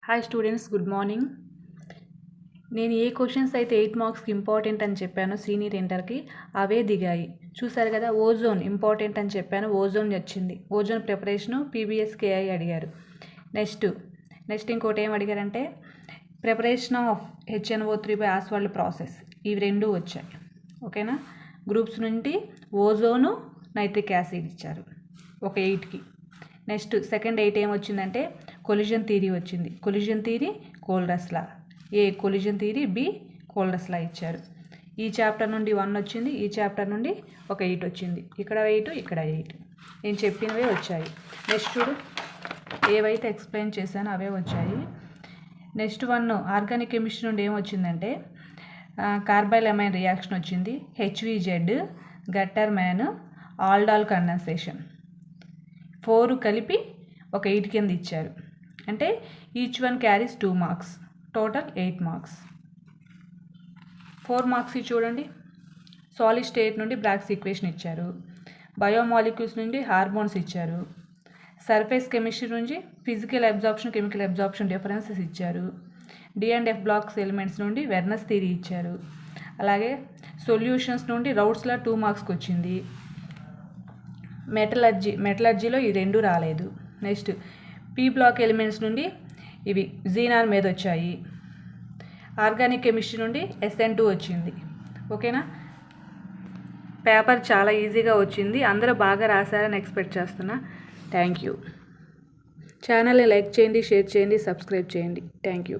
Hi students, good morning. నేను ఏ questions అయితే 8 మార్క్స్కి ఇంపార్టెంట్ అని చెప్పానో సీనియర్ ఇంటర్కి అవే దిగాయి. చూసారు కదా, ఓజోన్ ఇంపార్టెంట్ అని చెప్పాను, ఓజోన్ వచ్చింది. ఓజోన్ ప్రిపరేషను PBSKI అడిగారు. నెక్స్ట్ ఇంకోటి ఏం అడిగారంటే preparation of HNO3 by Ostwald process. ఇవి రెండు వచ్చాయి. ఓకేనా, గ్రూప్స్ నుండి ఓజోను, నైట్రిక్ యాసిడ్ ఇచ్చారు ఒక 8కి. నెక్స్ట్ సెకండ్ 8 ఏమొచ్చిందంటే కొలిజన్ థియరీ వచ్చింది. కొలిజన్ థియరీ కోల్రస్ లా, ఏ కొలిజన్ థియరీ, బి కోల్రస్ లా ఇచ్చారు. ఈ చాప్టర్ నుండి 1 వచ్చింది, ఈ చాప్టర్ నుండి ఒక 8 వచ్చింది. ఇక్కడ 8, ఇక్కడ 8. నేను చెప్పినవే వచ్చాయి. నెక్స్ట్ చూడు, ఏవైతే ఎక్స్ప్లెయిన్ చేశానో అవే వచ్చాయి. నెక్స్ట్ 1 ఆర్గానిక్ కెమిస్ట్రీ నుండి ఏమొచ్చిందంటే కార్బైల్ అమైన్ రియాక్షన్ వచ్చింది. HVZ, gutter man, aldol condensation 4 కలిపి ఒక 8 కింద ఇచ్చారు. అంటే each one carries 2 marks, total 8 marks. 4 marks చూడండి. సాలిడ్ స్టేట్ నుండి బ్రాగ్స్ ఈక్వేషన్ ఇచ్చారు. బయోమాలిక్యూల్స్ నుండి హార్మోన్స్ ఇచ్చారు. సర్ఫేస్ కెమిస్ట్రీ నుంచి physical absorption, chemical absorption differences ఇచ్చారు. D&F బ్లాక్స్ ఎలిమెంట్స్ నుండి వెర్నస్ థియరీ ఇచ్చారు. అలాగే సొల్యూషన్స్ నుండి రౌట్స్లా 2 మార్క్స్కి వచ్చింది. మెటలర్జీలో ఈ 2 రాలేదు. నెక్స్ట్ P బ్లాక్ ఎలిమెంట్స్ నుండి ఇవి జీనాన్ మీద వచ్చాయి. ఆర్గానిక్ కెమిస్ట్రీ నుండి SN2 వచ్చింది. ఓకేనా, పేపర్ చాలా ఈజీగా వచ్చింది. అందరూ బాగా రాశారని ఎక్స్పెక్ట్ చేస్తున్నా. Thank you. ఛానల్ని లైక్ చేయండి, షేర్ చేయండి, సబ్స్క్రైబ్ చేయండి. Thank you.